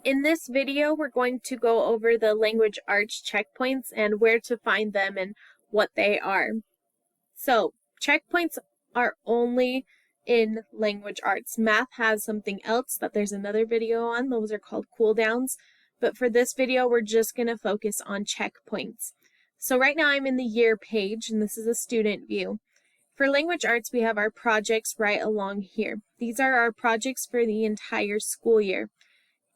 In this video, we're going to go over the language arts checkpoints and where to find them and what they are. So, checkpoints are only in language arts. Math has something else that there's another video on. Those are called cooldowns. But for this video, we're just going to focus on checkpoints. So right now I'm in the year page, and this is a student view. For language arts, we have our projects right along here. These are our projects for the entire school year.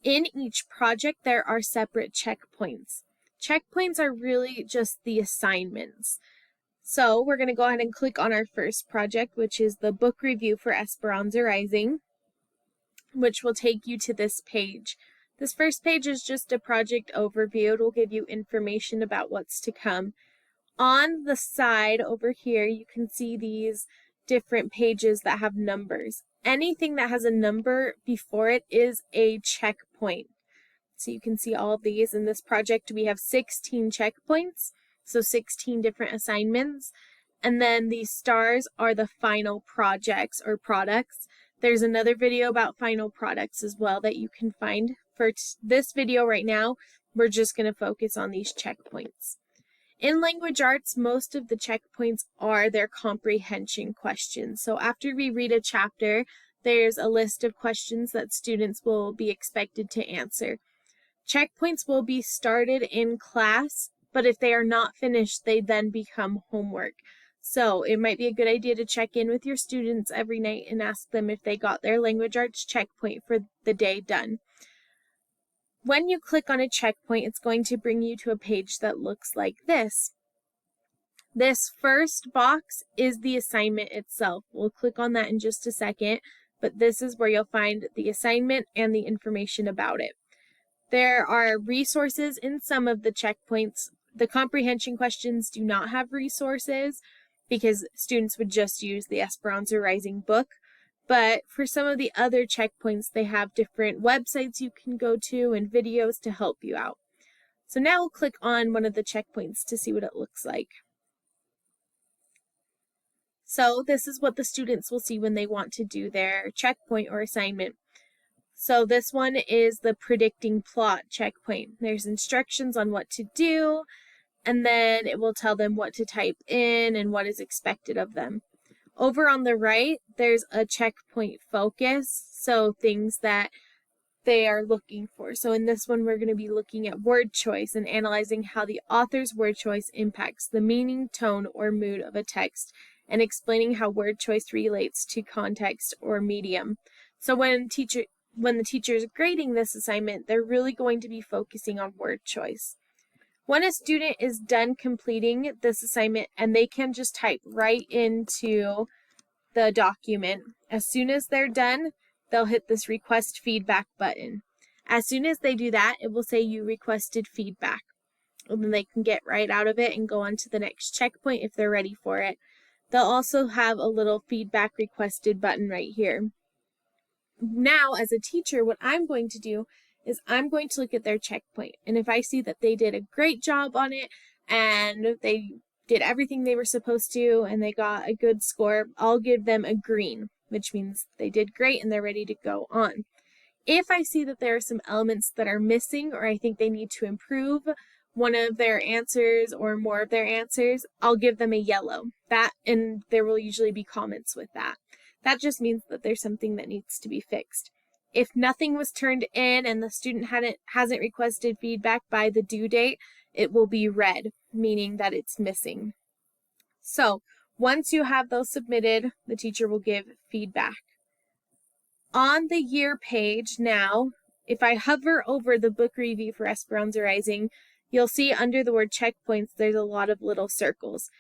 In each project, there are separate checkpoints. Checkpoints are really just the assignments. So we're going to go ahead and click on our first project, which is the book review for Esperanza Rising, which will take you to this page. This first page is just a project overview. It will give you information about what's to come. On the side over here, you can see these different pages that have numbers. Anything that has a number before it is a checkpoint. So you can see all of these. In this project, we have 16 checkpoints, so 16 different assignments. And then these stars are the final projects or products. There's another video about final products as well that you can find. For this video right now, we're just going to focus on these checkpoints. In language arts, most of the checkpoints are their comprehension questions. So after we read a chapter, there's a list of questions that students will be expected to answer. Checkpoints will be started in class, but if they are not finished, they then become homework. So it might be a good idea to check in with your students every night and ask them if they got their language arts checkpoint for the day done. When you click on a checkpoint, it's going to bring you to a page that looks like this. This first box is the assignment itself. We'll click on that in just a second, but this is where you'll find the assignment and the information about it. There are resources in some of the checkpoints. The comprehension questions do not have resources because students would just use the Esperanza Rising book. But for some of the other checkpoints, they have different websites you can go to and videos to help you out. So now we'll click on one of the checkpoints to see what it looks like. So this is what the students will see when they want to do their checkpoint or assignment. So this one is the predicting plot checkpoint. There's instructions on what to do, and then it will tell them what to type in and what is expected of them. Over on the right, there's a checkpoint focus, so things that they are looking for. So in this one, we're going to be looking at word choice and analyzing how the author's word choice impacts the meaning, tone, or mood of a text, and explaining how word choice relates to context or medium. So when the teacher is grading this assignment, they're really going to be focusing on word choice. When a student is done completing this assignment, and they can just type right into the document, as soon as they're done, they'll hit this request feedback button. As soon as they do that, it will say you requested feedback. And then they can get right out of it and go on to the next checkpoint if they're ready for it. They'll also have a little feedback requested button right here. Now, as a teacher, what I'm going to do is I'm going to look at their checkpoint. And if I see that they did a great job on it and they did everything they were supposed to and they got a good score, I'll give them a green, which means they did great and they're ready to go on. If I see that there are some elements that are missing or I think they need to improve one of their answers or more of their answers, I'll give them a yellow. And there will usually be comments with that. That just means that there's something that needs to be fixed. If nothing was turned in and the student hasn't requested feedback by the due date, it will be red, meaning that it's missing. So once you have those submitted, the teacher will give feedback. On the year page now, if I hover over the book review for Esperanza Rising, you'll see under the word checkpoints, there's a lot of little circles.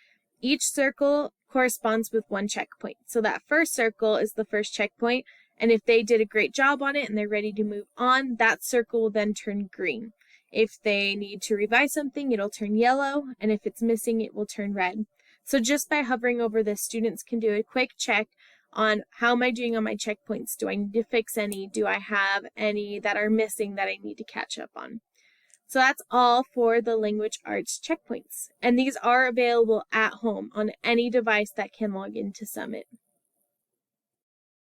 Each circle corresponds with one checkpoint. So that first circle is the first checkpoint, and if they did a great job on it and they're ready to move on, that circle will then turn green. If they need to revise something, it'll turn yellow, and if it's missing, it will turn red. So just by hovering over this, students can do a quick check on how am I doing on my checkpoints? Do I need to fix any? Do I have any that are missing that I need to catch up on? So that's all for the language arts checkpoints. And these are available at home on any device that can log into Summit.